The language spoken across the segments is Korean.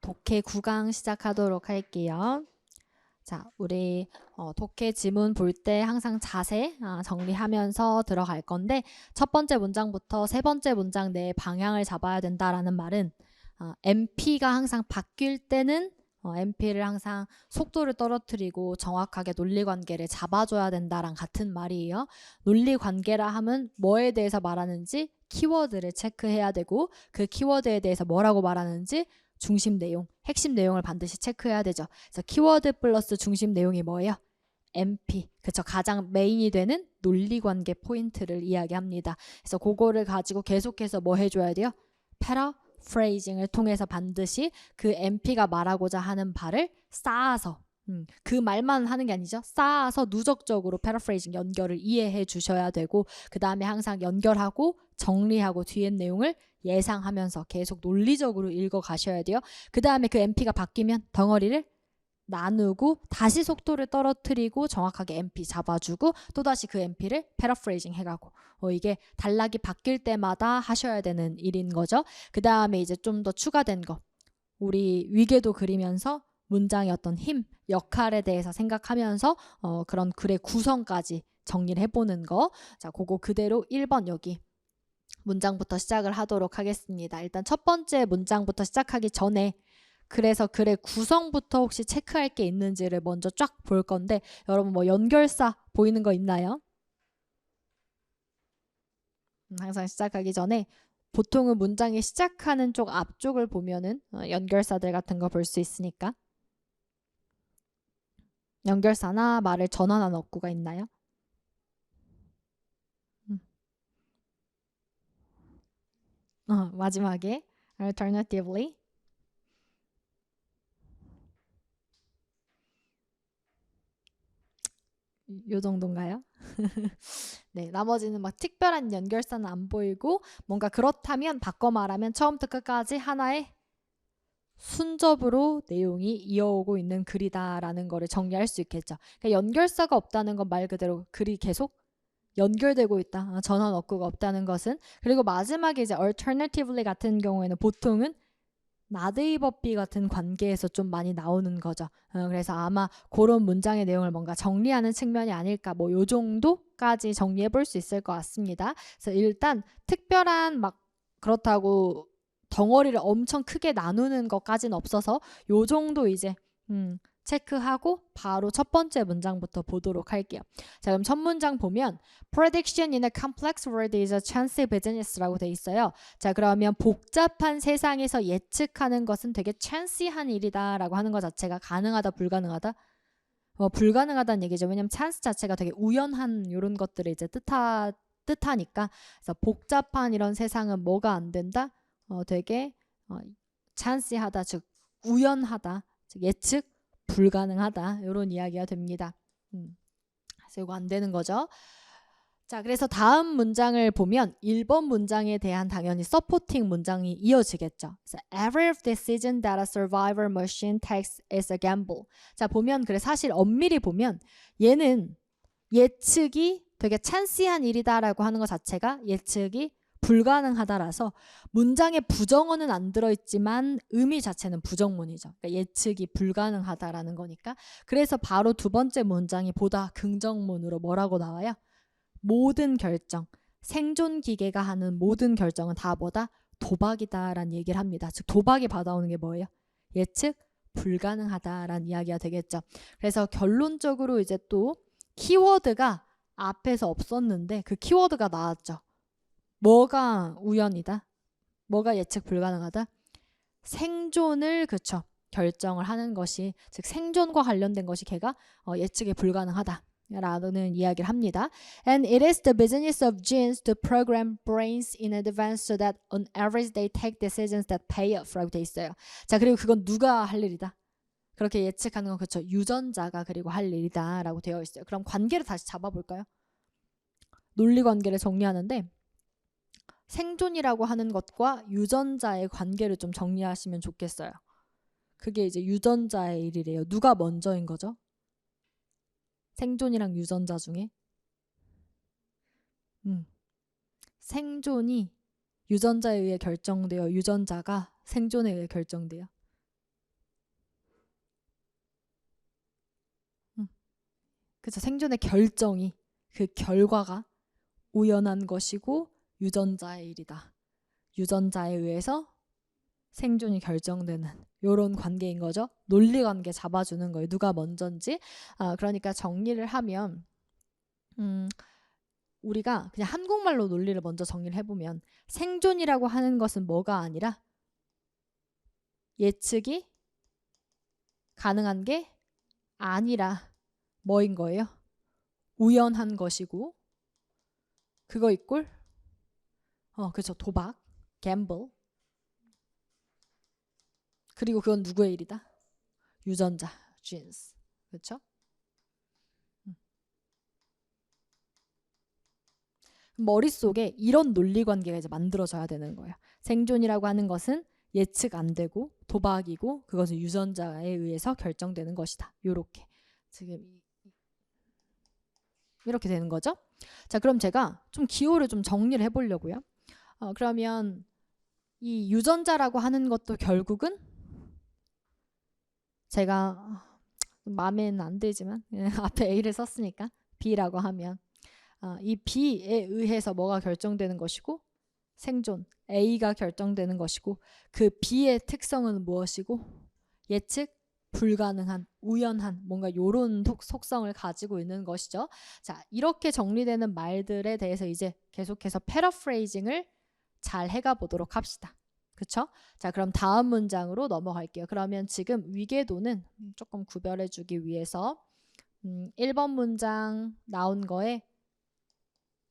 독해 9강 시작하도록 할게요. 자, 우리 독해 지문 볼 때 항상 자세 정리하면서 들어갈 건데 첫 번째 문장부터 세 번째 문장 내에 방향을 잡아야 된다라는 말은 MP가 항상 바뀔 때는 MP를 항상 속도를 떨어뜨리고 정확하게 논리관계를 잡아줘야 된다랑 같은 말이에요. 논리관계라 하면 뭐에 대해서 말하는지 키워드를 체크해야 되고 그 키워드에 대해서 뭐라고 말하는지 중심 내용, 핵심 내용을 반드시 체크해야 되죠. 그래서 키워드 플러스 중심 내용이 뭐예요? MP, 그쵸. 가장 메인이 되는 논리관계 포인트를 이야기합니다. 그래서 그거를 가지고 계속해서 뭐 해줘야 돼요? 패러프레이징을 통해서 반드시 그 MP가 말하고자 하는 바를 쌓아서 그 말만 하는 게 아니죠. 쌓아서 누적적으로 패러프레이징 연결을 이해해 주셔야 되고 그 다음에 항상 연결하고 정리하고 뒤에 내용을 예상하면서 계속 논리적으로 읽어 가셔야 돼요. 그 다음에 그 MP가 바뀌면 덩어리를 나누고 다시 속도를 떨어뜨리고 정확하게 MP 잡아주고 또다시 그 MP를 패러프레이징 해가고 이게 단락이 바뀔 때마다 하셔야 되는 일인 거죠. 그 다음에 이제 좀 더 추가된 거 우리 위계도 그리면서 문장의 어떤 힘, 역할에 대해서 생각하면서 그런 글의 구성까지 정리를 해보는 거. 자, 그거 그대로 1번 여기 문장부터 시작을 하도록 하겠습니다. 일단 첫 번째 문장부터 시작하기 전에 그래서 글의 구성부터 혹시 체크할 게 있는지를 먼저 쫙 볼 건데 여러분 뭐 연결사 보이는 거 있나요? 항상 시작하기 전에 보통은 문장이 시작하는 쪽 앞쪽을 보면은 연결사들 같은 거 볼 수 있으니까 연결사나 말을 전환한 어구가 있나요? 마지막에 alternatively 요 정도인가요? 네, 나머지는 막 특별한 연결사는 안 보이고 뭔가 그렇다면 바꿔 말하면 처음부터 끝까지 하나의 순접으로 내용이 이어오고 있는 글이다라는 거를 정리할 수 있겠죠. 그러니까 연결사가 없다는 건 말 그대로 글이 계속 연결되고 있다. 전환 어구가 없다는 것은. 그리고 마지막에 이제 alternatively 같은 경우에는 보통은 나데이버비 같은 관계에서 좀 많이 나오는 거죠. 그래서 아마 그런 문장의 내용을 뭔가 정리하는 측면이 아닐까 뭐 요 정도까지 정리해 볼 수 있을 것 같습니다. 그래서 일단 특별한 막 그렇다고 덩어리를 엄청 크게 나누는 것까지는 없어서 요 정도 이제 체크하고 바로 첫 번째 문장부터 보도록 할게요. 자, 그럼 첫 문장 보면 Prediction in a complex world is a chance business라고 돼 있어요. 자, 그러면 복잡한 세상에서 예측하는 것은 되게 chance한 일이다 라고 하는 것 자체가 가능하다 불가능하다? 불가능하다는 얘기죠. 왜냐면 chance 자체가 되게 우연한 이런 것들을 이제 뜻하니까. 그래서 복잡한 이런 세상은 뭐가 안 된다? 되게 chance하다, 즉 우연하다, 즉 예측 불가능하다 이런 이야기가 됩니다. 그래서 이거 안 되는 거죠. 자, 그래서 다음 문장을 보면 1번 문장에 대한 당연히 서포팅 문장이 이어지겠죠. 그래서 Every decision that a survivor machine takes is a gamble. 자, 보면 그래 사실 엄밀히 보면 얘는 예측이 되게 찬스한 일이다라고 하는 것 자체가 예측이 불가능하다라서 문장에 부정어는 안 들어있지만 의미 자체는 부정문이죠. 그러니까 예측이 불가능하다라는 거니까. 그래서 바로 두 번째 문장이 보다 긍정문으로 뭐라고 나와요? 모든 결정, 생존 기계가 하는 모든 결정은 다 뭐다? 도박이다라는 얘기를 합니다. 즉 도박이 받아오는 게 뭐예요? 예측 불가능하다라는 이야기가 되겠죠. 그래서 결론적으로 이제 또 키워드가 앞에서 없었는데 그 키워드가 나왔죠. 뭐가 우연이다? 뭐가 예측 불가능하다? 생존을 그쵸 결정을 하는 것이 즉 생존과 관련된 것이 걔가 예측이 불가능하다 라는 이야기를 합니다. And it is the business of genes to program brains in advance so that on average they take decisions that pay off 라고 돼 있어요. 자, 그리고 그건 누가 할 일이다? 그렇게 예측하는 건 그렇죠. 유전자가 그리고 할 일이다 라고 되어 있어요. 그럼 관계를 다시 잡아볼까요? 논리관계를 정리하는데 생존이라고 하는 것과 유전자의 관계를 좀 정리하시면 좋겠어요. 그게 이제 유전자의 일이래요. 누가 먼저인 거죠? 생존이랑 유전자 중에 생존이 유전자에 의해 결정돼요. 유전자가 생존에 의해 결정돼요. 그쵸? 생존의 결정이 그 결과가 우연한 것이고 유전자의 일이다. 유전자에 의해서 생존이 결정되는 이런 관계인 거죠. 논리관계 잡아주는 거예요. 누가 먼저인지. 그러니까 정리를 하면 우리가 그냥 한국말로 논리를 먼저 정리를 해보면 생존이라고 하는 것은 뭐가 아니라 예측이 가능한 게 아니라 뭐인 거예요? 우연한 것이고 그거 이꼴 그렇죠. 도박, 갬블. 그리고 그건 누구의 일이다? 유전자, genes. 그렇죠? 머릿속에 이런 논리관계가 이제 만들어져야 되는 거예요. 생존이라고 하는 것은 예측 안 되고 도박이고 그것은 유전자에 의해서 결정되는 것이다. 요렇게 지금 이렇게 되는 거죠. 자, 그럼 제가 좀 기호를 좀 정리를 해보려고요. 그러면 이 유전자라고 하는 것도 결국은 제가 마음에는 안 들지만 앞에 A를 썼으니까 B라고 하면 이 B에 의해서 뭐가 결정되는 것이고 생존 A가 결정되는 것이고 그 B의 특성은 무엇이고 예측 불가능한 우연한 뭔가 요런 속성을 가지고 있는 것이죠. 자, 이렇게 정리되는 말들에 대해서 이제 계속해서 패러프레이징을 잘 해가 보도록 합시다. 그쵸? 자, 그럼 다음 문장으로 넘어갈게요. 그러면 지금 위계도는 조금 구별해 주기 위해서 1번 문장 나온 거에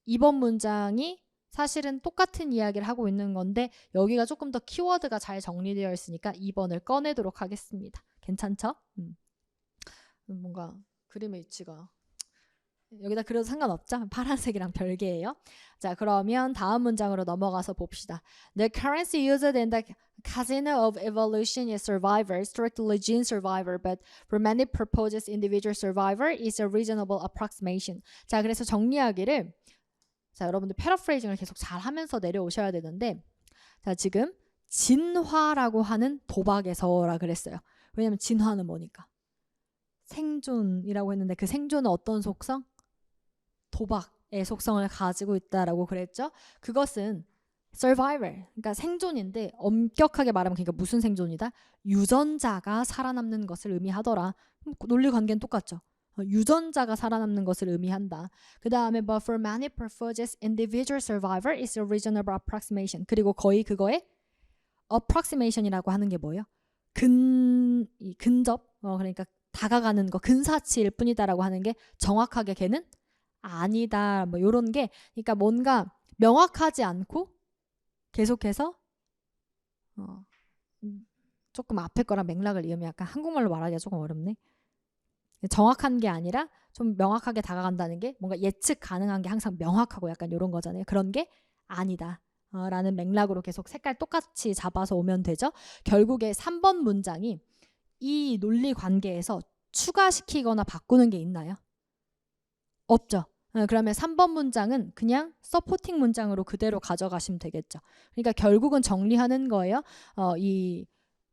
2번 문장이 사실은 똑같은 이야기를 하고 있는 건데 여기가 조금 더 키워드가 잘 정리되어 있으니까 2번을 꺼내도록 하겠습니다. 괜찮죠? 뭔가 그림의 위치가 여기다 그려도 상관없죠? 파란색이랑 별개예요. 자, 그러면 다음 문장으로 넘어가서 봅시다. The currency used in the casino of evolution is survivor, strictly gene survivor, but for many purposes individual survivor is a reasonable approximation. 자, 그래서 정리하기를 자, 여러분들 패러프레이징을 계속 잘 하면서 내려오셔야 되는데 자, 지금 진화라고 하는 도박에서라 그랬어요. 왜냐면 진화는 뭐니까? 생존이라고 했는데 그 생존은 어떤 속성? 도박의 속성을 가지고 있다라고 그랬죠. 그것은 survivor, 그러니까 생존인데 엄격하게 말하면 그러니까 무슨 생존이다? 유전자가 살아남는 것을 의미하더라. 논리관계는 똑같죠. 유전자가 살아남는 것을 의미한다. 그 다음에 but for many purposes individual survivor is a reasonable approximation. 그리고 거의 그거에 approximation이라고 하는 게 뭐예요? 근접, 그러니까 다가가는 거, 근사치일 뿐이다라고 하는 게 정확하게 걔는 아니다. 뭐 이런 게 그러니까 뭔가 명확하지 않고 계속해서 조금 앞에 거랑 맥락을 이으면 약간 한국말로 말하기가 조금 어렵네. 정확한 게 아니라 좀 명확하게 다가간다는 게 뭔가 예측 가능한 게 항상 명확하고 약간 이런 거잖아요. 그런 게 아니다. 라는 맥락으로 계속 색깔 똑같이 잡아서 오면 되죠. 결국에 3번 문장이 이 논리 관계에서 추가시키거나 바꾸는 게 있나요? 없죠. 그러면 3번 문장은 그냥 서포팅 문장으로 그대로 가져가시면 되겠죠. 그러니까 결국은 정리하는 거예요. 이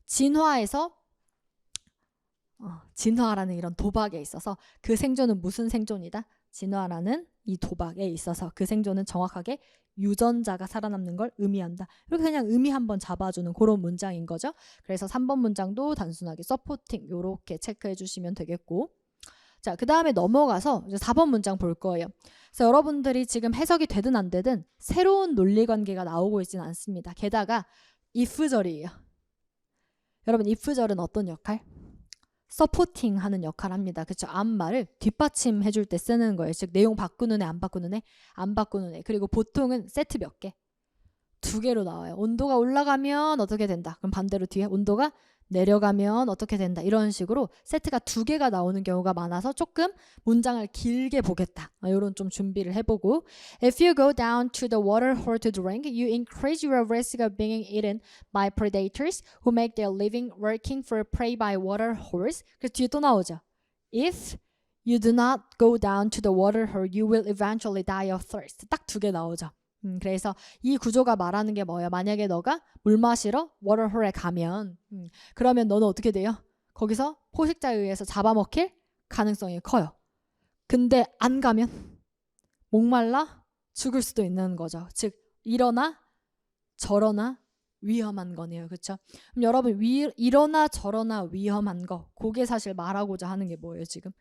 진화에서 진화라는 이런 도박에 있어서 그 생존은 무슨 생존이다? 진화라는 이 도박에 있어서 그 생존은 정확하게 유전자가 살아남는 걸 의미한다. 이렇게 그냥 의미 한번 잡아주는 그런 문장인 거죠. 그래서 3번 문장도 단순하게 서포팅 이렇게 체크해 주시면 되겠고 자, 그 다음에 넘어가서 이제 4번 문장 볼 거예요. 그래서 여러분들이 지금 해석이 되든 안 되든 새로운 논리관계가 나오고 있지는 않습니다. 게다가 if절이에요. 여러분 if절은 어떤 역할? 서포팅 하는 역할을 합니다. 그렇죠? 앞말을 뒷받침해 줄 때 쓰는 거예요. 즉 내용 바꾸는 애, 안 바꾸는 애, 안 바꾸는 애. 그리고 보통은 세트 몇 개? 2개로 나와요. 온도가 올라가면 어떻게 된다. 그럼 반대로 뒤에 온도가 내려가면 어떻게 된다. 이런 식으로 세트가 2개가 나오는 경우가 많아서 조금 문장을 길게 보겠다. 이런 좀 준비를 해보고 If you go down to the water hole to drink, you increase your risk of being eaten by predators who make their living working for prey by water holes. 그래서 뒤에 또 나오죠. If you do not go down to the water hole, you will eventually die of thirst. 딱 2개 나오죠. 그래서 이 구조가 말하는 게 뭐예요? 만약에 너가 물 마시러 워터홀에 가면 그러면 너는 어떻게 돼요? 거기서 포식자에 의해서 잡아먹힐 가능성이 커요. 근데 안 가면 목말라 죽을 수도 있는 거죠. 즉 이러나 저러나 위험한 거네요. 그렇죠? 그럼 여러분 이러나 저러나 위험한 거 그게 사실 말하고자 하는 게 뭐예요 지금?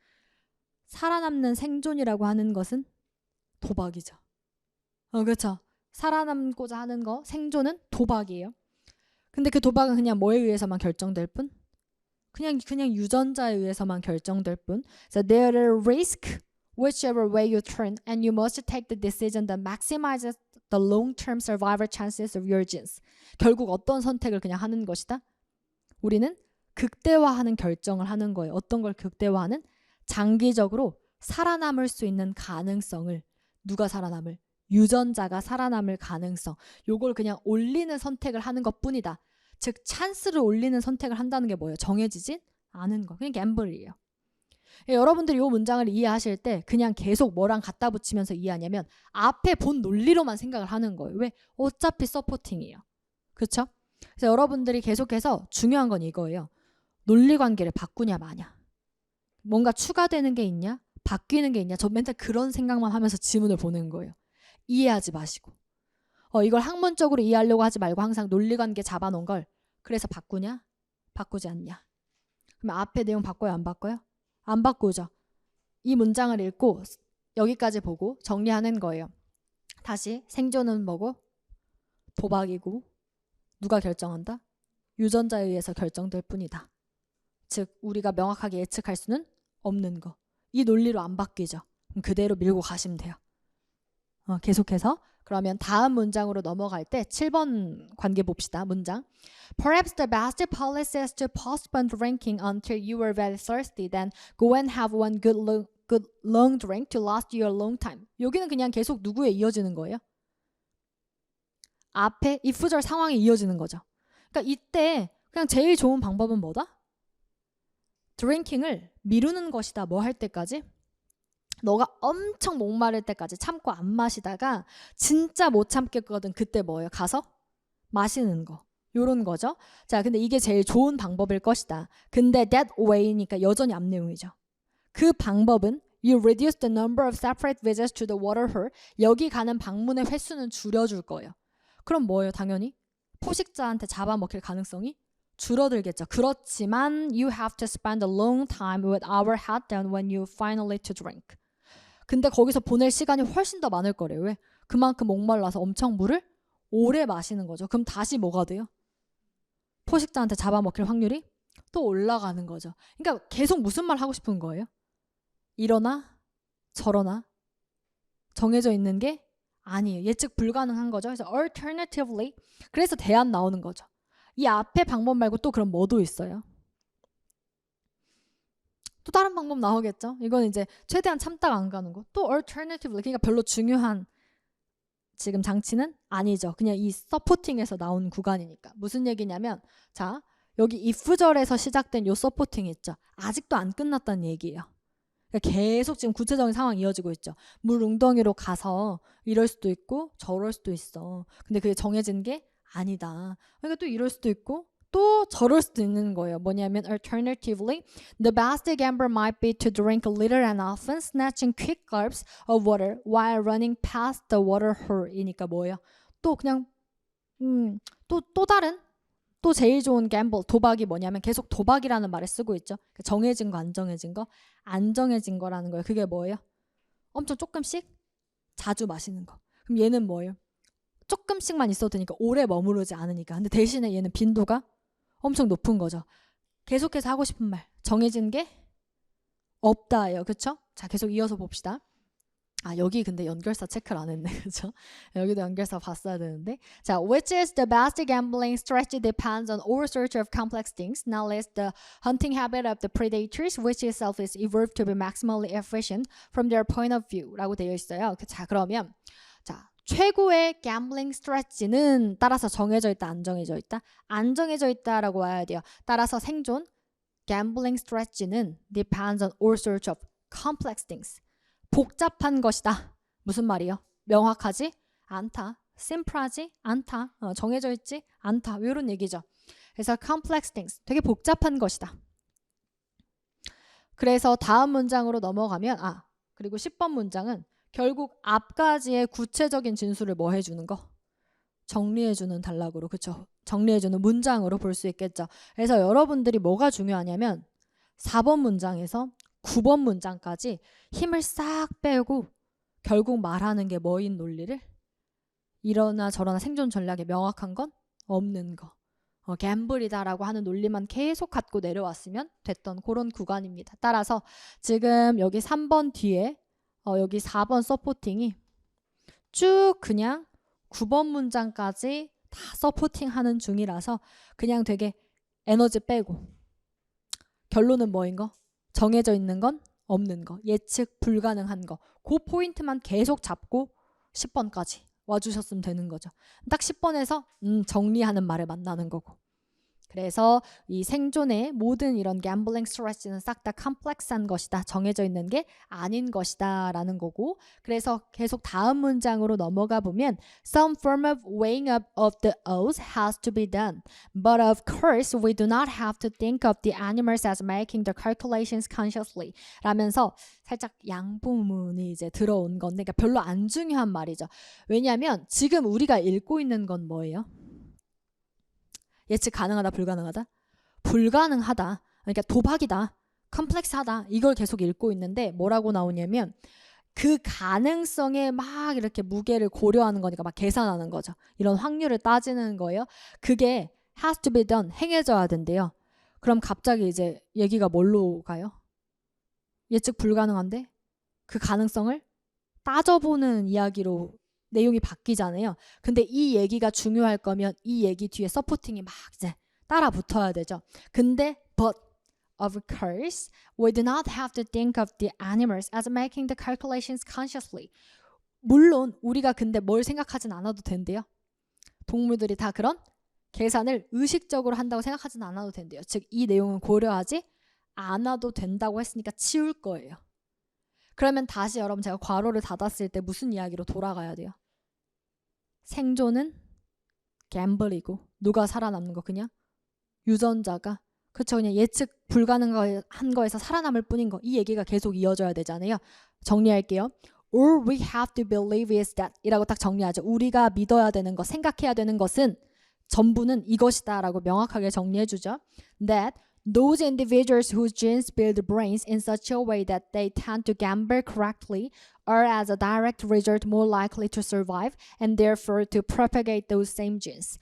살아남는 생존이라고 하는 것은 도박이죠. 그렇죠? 살아남고자 하는 거 생존은 도박이에요. 근데 그 도박은 그냥 뭐에 의해서만 결정될 뿐? 그냥 유전자에 의해서만 결정될 뿐. So there is risk whichever way you turn and you must take the decision that maximizes the long-term survival chances of your genes. 결국 어떤 선택을 그냥 하는 것이다? 우리는 극대화하는 결정을 하는 거예요. 어떤 걸 극대화하는? 장기적으로 살아남을 수 있는 가능성을 누가 살아남을? 유전자가 살아남을 가능성. 요걸 그냥 올리는 선택을 하는 것뿐이다. 즉 찬스를 올리는 선택을 한다는 게 뭐예요? 정해지진 않은 거. 그냥 갬블이에요. 여러분들이 이 문장을 이해하실 때 그냥 계속 뭐랑 갖다 붙이면서 이해하냐면 앞에 본 논리로만 생각을 하는 거예요. 왜? 어차피 서포팅이에요. 그렇죠? 그래서 여러분들이 계속해서 중요한 건 이거예요. 논리관계를 바꾸냐 마냐. 뭔가 추가되는 게 있냐? 바뀌는 게 있냐? 저 맨날 그런 생각만 하면서 지문을 보는 거예요. 이해하지 마시고. 이걸 학문적으로 이해하려고 하지 말고 항상 논리관계 잡아놓은 걸 그래서 바꾸냐? 바꾸지 않냐? 그럼 앞에 내용 바꿔요? 안 바꿔요? 안 바꾸죠. 이 문장을 읽고 여기까지 보고 정리하는 거예요. 다시 생존은 뭐고? 도박이고 누가 결정한다? 유전자에 의해서 결정될 뿐이다. 즉 우리가 명확하게 예측할 수는 없는 거. 이 논리로 안 바뀌죠. 그럼 그대로 밀고 가시면 돼요. 계속해서 그러면 다음 문장으로 넘어갈 때 7번 관계 봅시다. 문장. Perhaps the best policy is to postpone drinking until you are very thirsty. Then go and have one good long drink to last you a long time. 여기는 그냥 계속 누구에 이어지는 거예요? 앞에 if절 상황에 이어지는 거죠. 그러니까 이때 그냥 제일 좋은 방법은 뭐다? 드링킹을 미루는 것이다. 뭐 할 때까지? 너가 엄청 목마를 때까지 참고 안 마시다가 진짜 못 참겠거든. 그때 뭐예요? 가서 마시는 거. 요런 거죠. 자, 근데 이게 제일 좋은 방법일 것이다. 근데 that way니까 여전히 앞 내용이죠. 그 방법은 you reduce the number of separate visits to the water hole. 여기 가는 방문의 횟수는 줄여줄 거예요. 그럼 뭐예요? 당연히 포식자한테 잡아먹힐 가능성이 줄어들겠죠. 그렇지만 you have to spend a long time with our head down when you finally to drink. 근데 거기서 보낼 시간이 훨씬 더 많을 거래요. 왜? 그만큼 목말라서 엄청 물을 오래 마시는 거죠. 그럼 다시 뭐가 돼요? 포식자한테 잡아먹힐 확률이 또 올라가는 거죠. 그러니까 계속 무슨 말 하고 싶은 거예요? 이러나 저러나 정해져 있는 게 아니에요. 예측 불가능한 거죠. 그래서 alternatively 그래서 대안 나오는 거죠. 이 앞에 방법 말고 또 그럼 뭐도 있어요? 또 다른 방법 나오겠죠. 이건 이제 최대한 참다가 안 가는 거. 또 alternatively 그러니까 별로 중요한 지금 장치는 아니죠. 그냥 이 서포팅에서 나온 구간이니까. 무슨 얘기냐면 자 여기 if절에서 시작된 요 서포팅이 있죠. 아직도 안 끝났다는 얘기예요. 그러니까 계속 지금 구체적인 상황이 이어지고 있죠. 물 웅덩이로 가서 이럴 수도 있고 저럴 수도 있어. 근데 그게 정해진 게 아니다. 그러니까 또 이럴 수도 있고 또 저럴 수도 있는 거예요. 뭐냐면 alternatively, the best gamble might be to drink little and often, snatching quick gulps of water while running past the water hole이니까 뭐예요? 또 그냥 또 다른 또 제일 좋은 gamble 도박이 뭐냐면 계속 도박이라는 말을 쓰고 있죠. 정해진 거 안 정해진 거 안 정해진 거라는 거예요. 그게 뭐예요? 엄청 조금씩 자주 마시는 거. 그럼 얘는 뭐예요? 조금씩만 있어도 되니까 오래 머무르지 않으니까. 근데 대신에 얘는 빈도가 엄청 높은 거죠. 계속해서 하고 싶은 말 정해진 게 없다예요. 그렇죠? 자 계속 이어서 봅시다. 여기 근데 연결사 체크를 안 했네. 그렇죠? 여기도 연결사 봤어야 되는데. 자, which is the best gambling strategy depends on all sorts of complex things. Now list the hunting habit of the predators, which itself is evolved to be maximally efficient from their point of view. 라고 되어 있어요. 자, 그러면 자 최고의 gambling strategy는 따라서 정해져 있다, 안 정해져 있다? 안 정해져 있다라고 와야 돼요. 따라서 생존 gambling strategy는 depends on all sorts of complex things. 복잡한 것이다. 무슨 말이요? 명확하지 않다. 심플하지 않다. 정해져 있지 않다. 이런 얘기죠. 그래서 complex things, 되게 복잡한 것이다. 그래서 다음 문장으로 넘어가면 그리고 10번 문장은 결국 앞까지의 구체적인 진술을 뭐 해주는 거? 정리해주는 단락으로, 그쵸? 정리해주는 문장으로 볼 수 있겠죠. 그래서 여러분들이 뭐가 중요하냐면 4번 문장에서 9번 문장까지 힘을 싹 빼고 결국 말하는 게 뭐인 논리를? 이러나 저러나 생존 전략에 명확한 건 없는 거. 갬블이다라고 하는 논리만 계속 갖고 내려왔으면 됐던 그런 구간입니다. 따라서 지금 여기 3번 뒤에 여기 4번 서포팅이 쭉 그냥 9번 문장까지 다 서포팅하는 중이라서 그냥 되게 에너지 빼고 결론은 뭐인 거? 정해져 있는 건 없는 거. 예측 불가능한 거. 그 포인트만 계속 잡고 10번까지 와주셨으면 되는 거죠. 딱 10번에서 정리하는 말을 만나는 거고. 그래서 이 생존의 모든 이런 gambling strategy는 싹 다 컴플렉스한 것이다. 정해져 있는 게 아닌 것이다 라는 거고, 그래서 계속 다음 문장으로 넘어가 보면 Some form of weighing up of the odds has to be done. But of course we do not have to think of the animals as making the calculations consciously 라면서 살짝 양보문이 이제 들어온 건데, 그러니까 별로 안 중요한 말이죠. 왜냐하면 지금 우리가 읽고 있는 건 뭐예요? 예측 가능하다, 불가능하다? 불가능하다. 그러니까 도박이다. 컴플렉스하다. 이걸 계속 읽고 있는데 뭐라고 나오냐면 그 가능성에 막 이렇게 무게를 고려하는 거니까 막 계산하는 거죠. 이런 확률을 따지는 거예요. 그게 has to be done. 행해져야 된대요. 그럼 갑자기 이제 얘기가 뭘로 가요? 예측 불가능한데 그 가능성을 따져보는 이야기로 내용이 바뀌잖아요. 근데 이 얘기가 중요할 거면 이 얘기 뒤에 서포팅이 막 이제 따라 붙어야 되죠. 근데 but of course we do not have to think of the animals as making the calculations consciously. 물론 우리가 근데 뭘 생각하진 않아도 된대요. 동물들이 다 그런 계산을 의식적으로 한다고 생각하진 않아도 된대요. 즉 이 내용은 고려하지 않아도 된다고 했으니까 치울 거예요. 그러면 다시 여러분 제가 괄호를 닫았을 때 무슨 이야기로 돌아가야 돼요? 생존은 갬블이고 누가 살아남는 거? 그냥 유전자가, 그쵸, 그냥 예측 불가능한 거에서 살아남을 뿐인 거. 이 얘기가 계속 이어져야 되잖아요. 정리할게요. All we have to believe is that 이라고 딱 정리하죠. 우리가 믿어야 되는 것, 생각해야 되는 것은 전부는 이것이다 라고 명확하게 정리해주죠. That those individuals whose genes build brains in such a way that they tend to gamble correctly are as a direct result more likely to survive and therefore to propagate those same genes.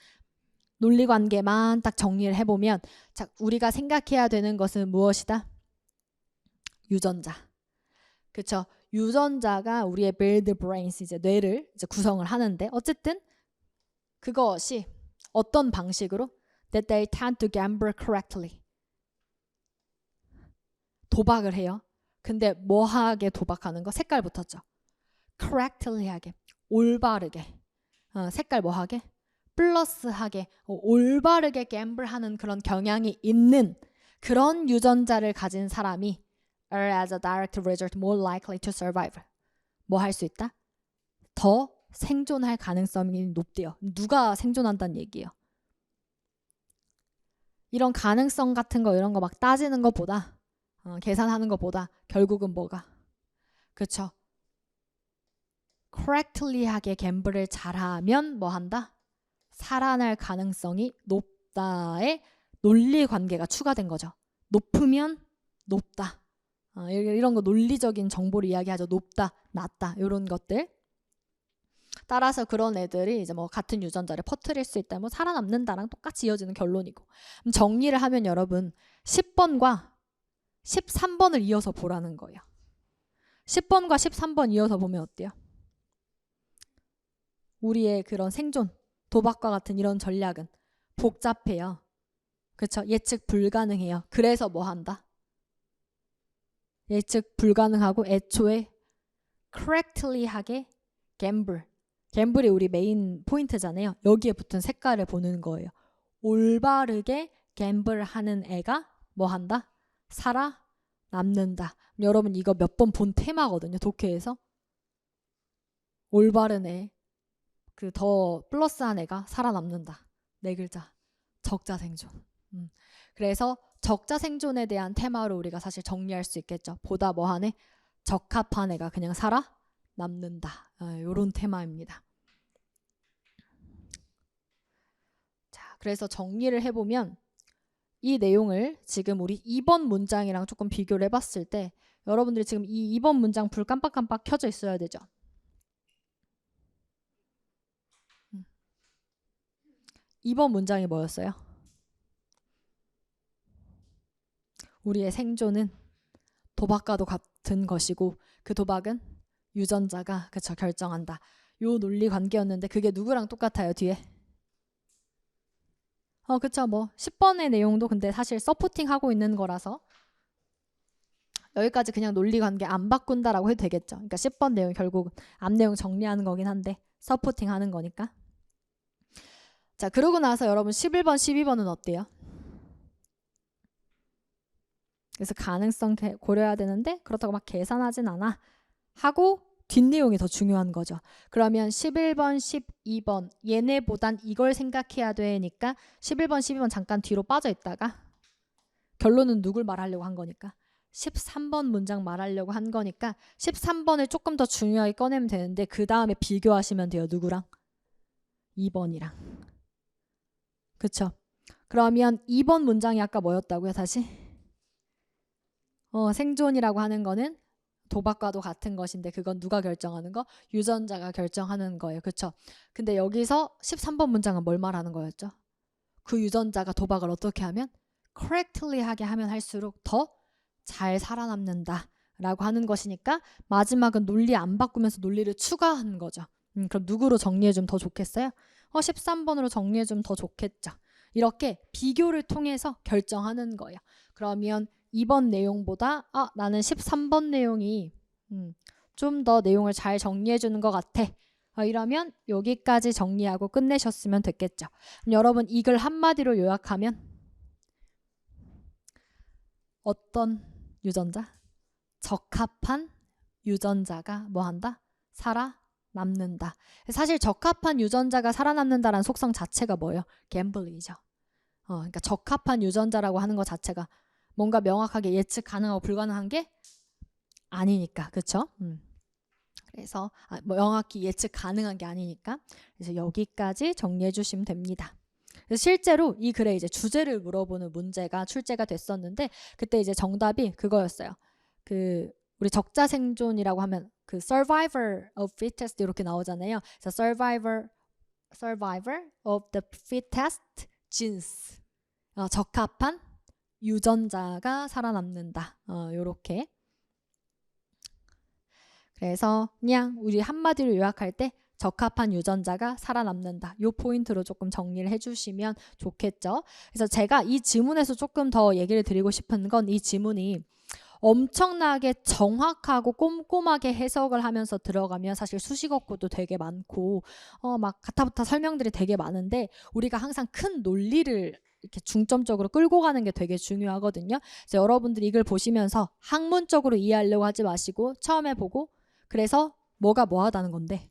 논리관계만 딱 정리를 해보면 자, 우리가 생각해야 되는 것은 무엇이다? 유전자. 그쵸? 유전자가 우리의 build brains, 이제 뇌를 이제 구성을 하는데 어쨌든 그것이 어떤 방식으로? That they tend to gamble correctly. 도박을 해요. 근데 뭐하게 도박하는 거? 색깔 붙었죠. correctly 하게, 올바르게. 색깔 뭐하게? 플러스하게, 올바르게 갬블하는 그런 경향이 있는 그런 유전자를 가진 사람이 are as a direct result more likely to survive. 뭐 할 수 있다? 더 생존할 가능성이 높대요. 누가 생존한다는 얘기예요. 이런 가능성 같은 거 이런 거 막 따지는 것보다 계산하는 것보다 결국은 뭐가? 그쵸? correctly 하게 갬블을 잘하면 뭐 한다? 살아날 가능성이 높다의 논리 관계가 추가된 거죠. 높으면 높다. 이런 거 논리적인 정보를 이야기하죠. 높다, 낮다 이런 것들. 따라서 그런 애들이 이제 뭐 같은 유전자를 퍼뜨릴 수 있다. 뭐 살아남는다랑 똑같이 이어지는 결론이고. 정리를 하면 여러분 10번과 13번을 이어서 보라는 거예요. 10번과 13번 이어서 보면 어때요? 우리의 그런 생존, 도박과 같은 이런 전략은 복잡해요. 그렇죠? 예측 불가능해요. 그래서 뭐 한다? 예측 불가능하고 애초에 correctly 하게 갬블. 갬블이 우리 메인 포인트잖아요. 여기에 붙은 색깔을 보는 거예요. 올바르게 갬블하는 애가 뭐 한다? 살아남는다. 여러분 이거 몇 번 본 테마거든요. 독해에서. 올바른 애, 그 더 플러스한 애가 살아남는다. 네 글자. 적자생존. 그래서 적자생존에 대한 테마로 우리가 사실 정리할 수 있겠죠. 보다 뭐하네? 적합한 애가 그냥 살아남는다. 요런 테마입니다. 자, 그래서 정리를 해보면 이 내용을 지금 우리 2번 문장이랑 조금 비교를 해봤을 때 여러분들이 지금 이 2번 문장 불 깜빡깜빡 켜져 있어야 되죠. 2번 문장이 뭐였어요? 우리의 생존은 도박과도 같은 것이고 그 도박은 유전자가 그쵸 결정한다. 요 논리 관계였는데 그게 누구랑 똑같아요 뒤에? 그쵸 뭐 10번의 내용도 근데 사실 서포팅 하고 있는 거라서 여기까지 그냥 논리 관계 안 바꾼다라고 해도 되겠죠. 그러니까 10번 내용 결국 앞 내용 정리하는 거긴 한데 서포팅 하는 거니까. 자, 그러고 나서 여러분 11번, 12번은 어때요? 그래서 가능성 고려해야 되는데 그렇다고 막 계산하진 않아 하고 뒷내용이 더 중요한 거죠. 그러면 11번, 12번 얘네보단 이걸 생각해야 되니까 11번, 12번 잠깐 뒤로 빠져 있다가 결론은 누굴 말하려고 한 거니까 13번 문장 말하려고 한 거니까 13번을 조금 더 중요하게 꺼내면 되는데 그 다음에 비교하시면 돼요. 누구랑? 2번이랑. 그쵸? 그러면 2번 문장이 아까 뭐였다고요? 다시? 생존이라고 하는 거는 도박과도 같은 것인데 그건 누가 결정하는 거? 유전자가 결정하는 거예요. 그쵸? 근데 여기서 13번 문장은 뭘 말하는 거였죠? 그 유전자가 도박을 어떻게 하면? correctly 하게 하면 할수록 더 잘 살아남는다 라고 하는 것이니까 마지막은 논리 안 바꾸면서 논리를 추가한 거죠. 그럼 누구로 정리해주면 더 좋겠어요? 13번으로 정리해주면 더 좋겠죠. 이렇게 비교를 통해서 결정하는 거예요. 그러면 2번 내용보다 나는 13번 내용이 좀 더 내용을 잘 정리해주는 것 같아. 이러면 여기까지 정리하고 끝내셨으면 됐겠죠. 그럼 여러분 이걸 한마디로 요약하면 어떤 유전자? 적합한 유전자가 뭐한다? 살아남는다. 사실 적합한 유전자가 살아남는다라는 속성 자체가 뭐예요? 갬블이죠. 그러니까 적합한 유전자라고 하는 것 자체가 뭔가 명확하게 예측 가능하고 불가능한 게 아니니까. 그쵸? 그래서 명확히 예측 가능한 게 아니니까. 그래서 여기까지 정리해 주시면 됩니다. 그래서 실제로 이 글에 이제 주제를 물어보는 문제가 출제가 됐었는데 그때 이제 정답이 그거였어요. 그 우리 적자 생존이라고 하면 그 survivor of fittest 이렇게 나오잖아요. 그래서 survivor of the fittest genes. 적합한 유전자가 살아남는다. 요렇게. 그래서 그냥 우리 한마디로 요약할 때 적합한 유전자가 살아남는다. 요 포인트로 조금 정리를 해주시면 좋겠죠. 그래서 제가 이 지문에서 조금 더 얘기를 드리고 싶은 건 이 지문이 엄청나게 정확하고 꼼꼼하게 해석을 하면서 들어가면 사실 수식어구도 되게 많고 막 가타부타 설명들이 되게 많은데 우리가 항상 큰 논리를 이렇게 중점적으로 끌고 가는 게 되게 중요하거든요. 그래서 여러분들이 이걸 보시면서 학문적으로 이해하려고 하지 마시고 처음에 보고 그래서 뭐가 뭐하다는 건데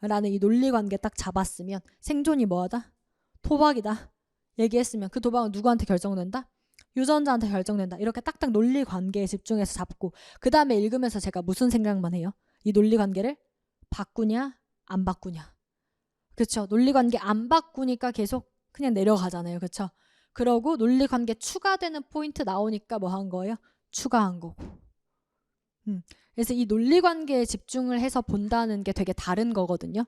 라는 이 논리관계 딱 잡았으면 생존이 뭐하다? 도박이다. 얘기했으면 그 도박은 누구한테 결정된다? 유전자한테 결정된다. 이렇게 딱딱 논리관계에 집중해서 잡고 그 다음에 읽으면서 제가 무슨 생각만 해요? 이 논리관계를 바꾸냐 안 바꾸냐. 그렇죠. 논리관계 안 바꾸니까 계속 그냥 내려가잖아요. 그렇죠. 그러고 논리관계 추가되는 포인트 나오니까 뭐 한 거예요? 추가한 거고. 그래서 이 논리관계에 집중을 해서 본다는 게 되게 다른 거거든요.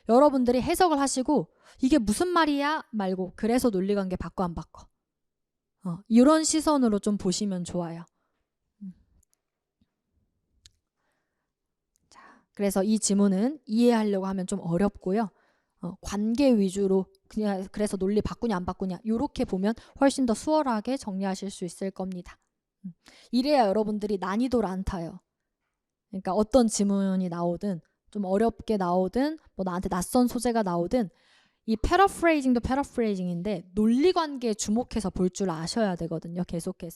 여러분들이 해석을 하시고 이게 무슨 말이야 말고 그래서 논리관계 바꿔 안 바꿔. 이런 시선으로 좀 보시면 좋아요. 자, 그래서 이 지문은 이해하려고 하면 좀 어렵고요. 관계 위주로 그냥 그래서 논리 바꾸냐 안 바꾸냐 이렇게 보면 훨씬 더 수월하게 정리하실 수 있을 겁니다. 이래야 여러분들이 난이도를 안 타요. 그러니까 어떤 지문이 나오든 좀 어렵게 나오든 뭐 나한테 낯선 소재가 나오든 이 패러프레이징도 패러프레이징인데 논리관계에 주목해서 볼 줄 아셔야 되거든요. 계속해서.